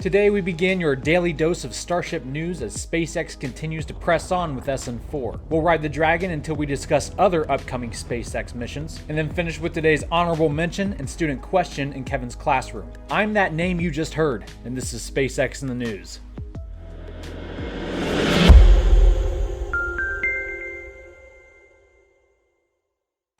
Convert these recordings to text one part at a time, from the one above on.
Today we begin your daily dose of Starship news as SpaceX continues to press on with SN4. We'll ride the Dragon until we discuss other upcoming SpaceX missions, and then finish with today's honorable mention and student question in Kevin's classroom. I'm that name you just heard, and this is SpaceX in the News.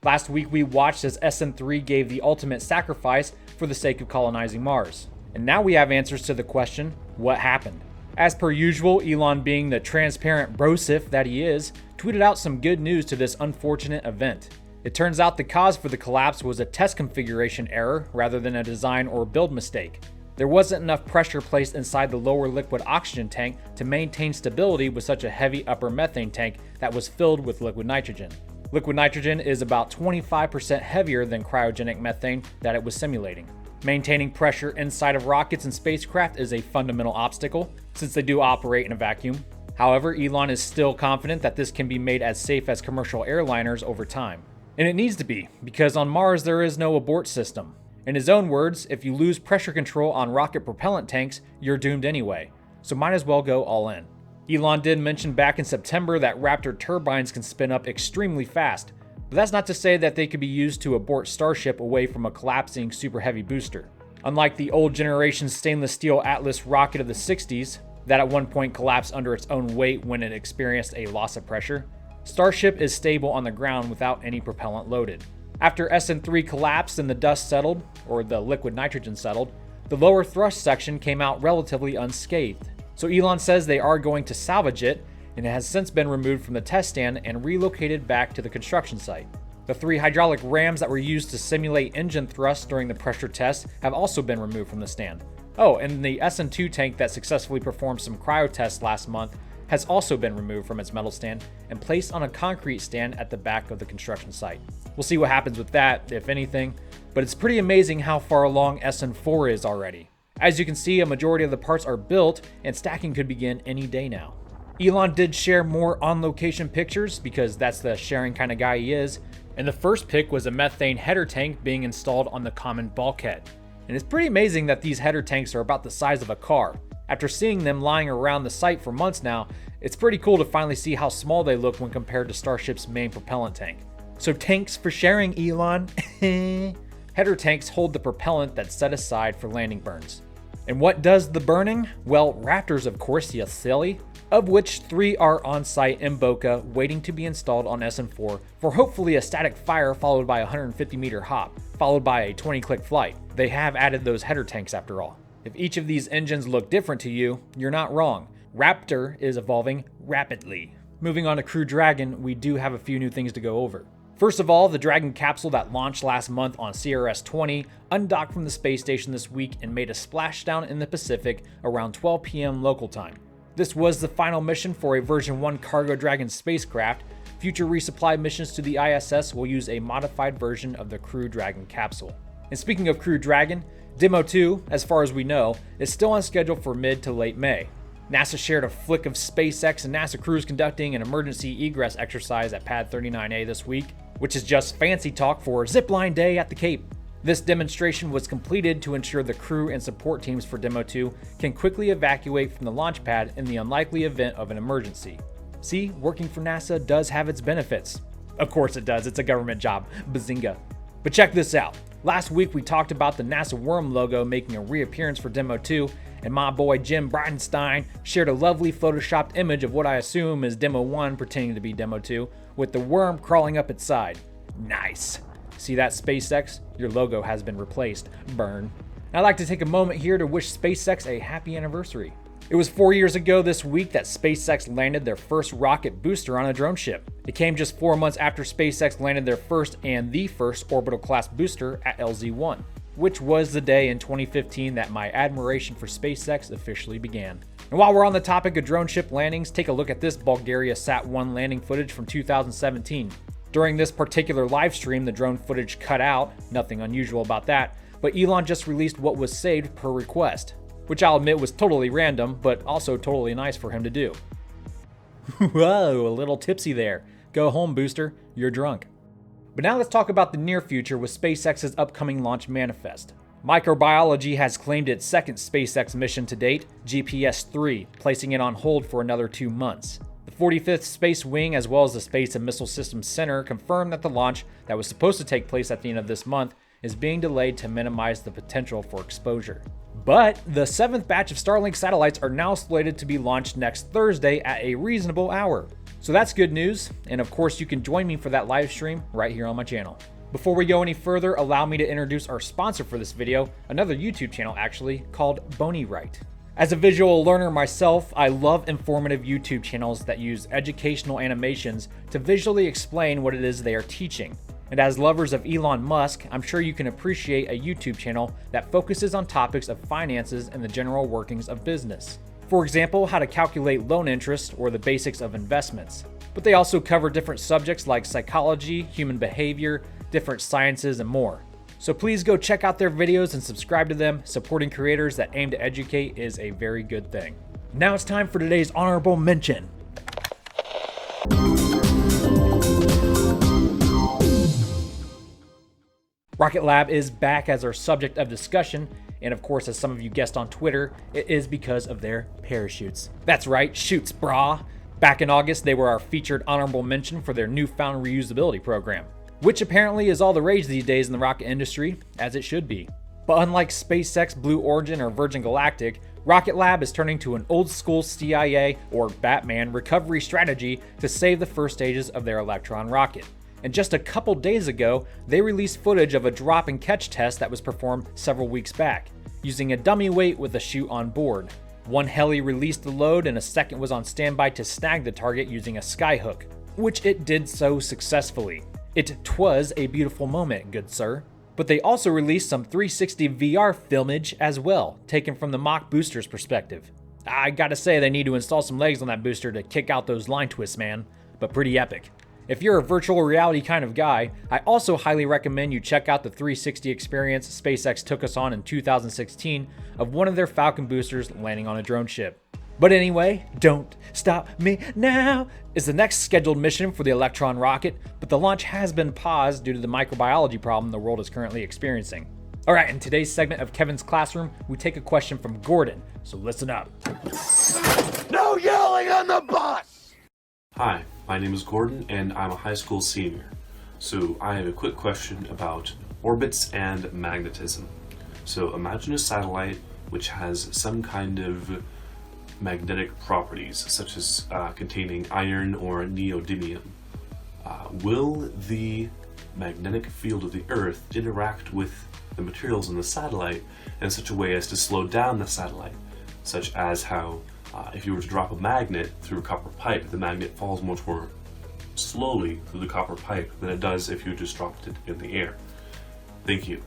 Last week we watched as SN3 gave the ultimate sacrifice for the sake of colonizing Mars. And now we have answers to the question, what happened? As per usual, Elon, being the transparent brosif that he is, tweeted out some good news to this unfortunate event. It turns out the cause for the collapse was a test configuration error rather than a design or build mistake. There wasn't enough pressure placed inside the lower liquid oxygen tank to maintain stability with such a heavy upper methane tank that was filled with liquid nitrogen. Liquid nitrogen is about 25% heavier than cryogenic methane that it was simulating. Maintaining pressure inside of rockets and spacecraft is a fundamental obstacle, since they do operate in a vacuum. However, Elon is still confident that this can be made as safe as commercial airliners over time. And it needs to be, because on Mars there is no abort system. In his own words, if you lose pressure control on rocket propellant tanks, you're doomed anyway, so might as well go all in. Elon did mention back in September that Raptor turbines can spin up extremely fast, but that's not to say that they could be used to abort Starship away from a collapsing super heavy booster. Unlike the old generation stainless steel Atlas rocket of the 60s, that at one point collapsed under its own weight when it experienced a loss of pressure, Starship is stable on the ground without any propellant loaded. After SN3 collapsed and the dust settled, or the liquid nitrogen settled, the lower thrust section came out relatively unscathed. So Elon says they are going to salvage it, and it has since been removed from the test stand and relocated back to the construction site. The 3 hydraulic rams that were used to simulate engine thrust during the pressure test have also been removed from the stand. Oh, and the SN2 tank that successfully performed some cryo tests last month has also been removed from its metal stand and placed on a concrete stand at the back of the construction site. We'll see what happens with that, if anything, but it's pretty amazing how far along SN4 is already. As you can see, a majority of the parts are built and stacking could begin any day now. Elon did share more on-location pictures because that's the sharing kind of guy he is, and the first pic was a methane header tank being installed on the common bulkhead. And it's pretty amazing that these header tanks are about the size of a car. After seeing them lying around the site for months now, it's pretty cool to finally see how small they look when compared to Starship's main propellant tank. So thanks for sharing, Elon. Header tanks hold the propellant that's set aside for landing burns. And what does the burning? Well, Raptors, of course, you silly. Of which 3 are on site in Boca waiting to be installed on SN4 for hopefully a static fire followed by a 150-meter hop, followed by a 20-click flight. They have added those header tanks after all. If each of these engines look different to you, you're not wrong. Raptor is evolving rapidly. Moving on to Crew Dragon, we do have a few new things to go over. First of all, the Dragon capsule that launched last month on CRS-20 undocked from the space station this week and made a splashdown in the Pacific around 12 p.m. local time. This was the final mission for a version 1 Cargo Dragon spacecraft. Future resupply missions to the ISS will use a modified version of the Crew Dragon capsule. And speaking of Crew Dragon, Demo 2, as far as we know, is still on schedule for mid to late May. NASA shared a flick of SpaceX and NASA crews conducting an emergency egress exercise at Pad 39A this week, which is just fancy talk for Zipline Day at the Cape. This demonstration was completed to ensure the crew and support teams for Demo 2 can quickly evacuate from the launch pad in the unlikely event of an emergency. See, working for NASA does have its benefits. Of course it does, it's a government job, bazinga. But check this out. Last week we talked about the NASA worm logo making a reappearance for Demo 2, and my boy Jim Bridenstine shared a lovely photoshopped image of what I assume is Demo 1 pretending to be Demo 2, with the worm crawling up its side. Nice. See that, SpaceX? Your logo has been replaced. Burn. I'd like to take a moment here to wish SpaceX a happy anniversary. It was 4 years ago this week that SpaceX landed their first rocket booster on a drone ship. It came just 4 months after SpaceX landed their first and the first orbital class booster at LZ-1, which was the day in 2015 that my admiration for SpaceX officially began. And while we're on the topic of drone ship landings, take a look at this Bulgaria Sat-1 landing footage from 2017. During this particular live stream, the drone footage cut out, nothing unusual about that, but Elon just released what was saved per request, which I'll admit was totally random, but also totally nice for him to do. Whoa, a little tipsy there. Go home, booster, you're drunk. But now let's talk about the near future with SpaceX's upcoming launch manifest. Microbiology has claimed its second SpaceX mission to date, GPS-3, placing it on hold for another 2 months. The 45th Space Wing, as well as the Space and Missile Systems Center, confirmed that the launch that was supposed to take place at the end of this month is being delayed to minimize the potential for exposure. But the 7th batch of Starlink satellites are now slated to be launched next Thursday at a reasonable hour. So that's good news, and of course you can join me for that live stream right here on my channel. Before we go any further, allow me to introduce our sponsor for this video, another YouTube channel actually, called BonyRight. As a visual learner myself, I love informative YouTube channels that use educational animations to visually explain what it is they are teaching. And as lovers of Elon Musk, I'm sure you can appreciate a YouTube channel that focuses on topics of finances and the general workings of business. For example, how to calculate loan interest or the basics of investments. But they also cover different subjects like psychology, human behavior, different sciences, and more. So please go check out their videos and subscribe to them. Supporting creators that aim to educate is a very good thing. Now it's time for today's honorable mention. Rocket Lab is back as our subject of discussion, and of course, as some of you guessed on Twitter, it is because of their parachutes. That's right, shoots, brah. Back in August, they were our featured honorable mention for their newfound reusability program, which apparently is all the rage these days in the rocket industry, as it should be. But unlike SpaceX, Blue Origin, or Virgin Galactic, Rocket Lab is turning to an old school CIA or Batman recovery strategy to save the first stages of their Electron rocket. And just a couple days ago, they released footage of a drop and catch test that was performed several weeks back, using a dummy weight with a chute on board. One heli released the load and a second was on standby to snag the target using a skyhook, which it did so successfully. It twas a beautiful moment, good sir. But they also released some 360 VR filmage as well, taken from the mock booster's perspective. I gotta say, they need to install some legs on that booster to kick out those line twists, man, but pretty epic. If you're a virtual reality kind of guy, I also highly recommend you check out the 360 experience SpaceX took us on in 2016 of one of their Falcon boosters landing on a drone ship. But anyway, Don't Stop Me Now is the next scheduled mission for the Electron rocket, but the launch has been paused due to the microbiology problem the world is currently experiencing. Alright, in today's segment of Kevin's Classroom, we take a question from Gordon, so listen up. No yelling on the bus! Hi, my name is Gordon and I'm a high school senior. So I have a quick question about orbits and magnetism. So imagine a satellite which has some kind of magnetic properties, such as containing iron or neodymium. Will the magnetic field of the Earth interact with the materials in the satellite in such a way as to slow down the satellite, such as how if you were to drop a magnet through a copper pipe, the magnet falls much more slowly through the copper pipe than it does if you just dropped it in the air? Thank you.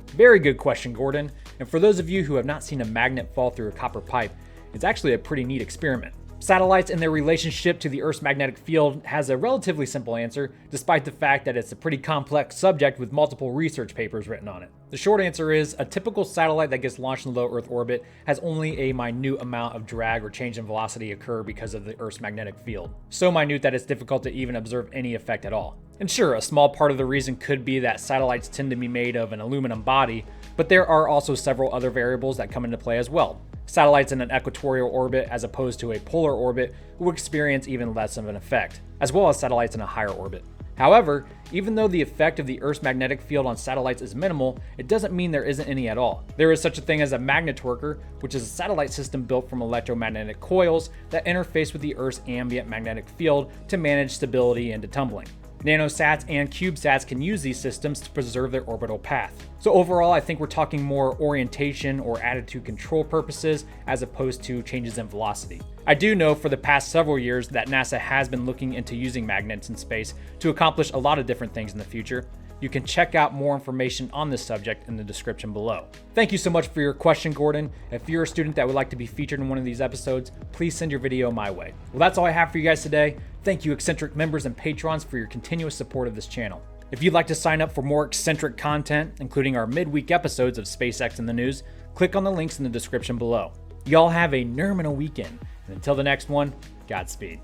Very good question, Gordon. And for those of you who have not seen a magnet fall through a copper pipe, it's actually a pretty neat experiment. Satellites and their relationship to the Earth's magnetic field has a relatively simple answer, despite the fact that it's a pretty complex subject with multiple research papers written on it. The short answer is, a typical satellite that gets launched in low Earth orbit has only a minute amount of drag or change in velocity occur because of the Earth's magnetic field. So minute that it's difficult to even observe any effect at all. And sure, a small part of the reason could be that satellites tend to be made of an aluminum body, but there are also several other variables that come into play as well. Satellites in an equatorial orbit as opposed to a polar orbit will experience even less of an effect, as well as satellites in a higher orbit. However, even though the effect of the Earth's magnetic field on satellites is minimal, it doesn't mean there isn't any at all. There is such a thing as a magnetworker, which is a satellite system built from electromagnetic coils that interface with the Earth's ambient magnetic field to manage stability and detumbling. Nanosats and CubeSats can use these systems to preserve their orbital path. So overall, I think we're talking more orientation or attitude control purposes as opposed to changes in velocity. I do know for the past several years that NASA has been looking into using magnets in space to accomplish a lot of different things in the future. You can check out more information on this subject in the description below. Thank you so much for your question, Gordon. If you're a student that would like to be featured in one of these episodes, please send your video my way. Well, that's all I have for you guys today. Thank you, Eccentric members and patrons, for your continuous support of this channel. If you'd like to sign up for more eccentric content, including our midweek episodes of SpaceX in the News, click on the links in the description below. Y'all have a nerminal weekend, and until the next one, Godspeed.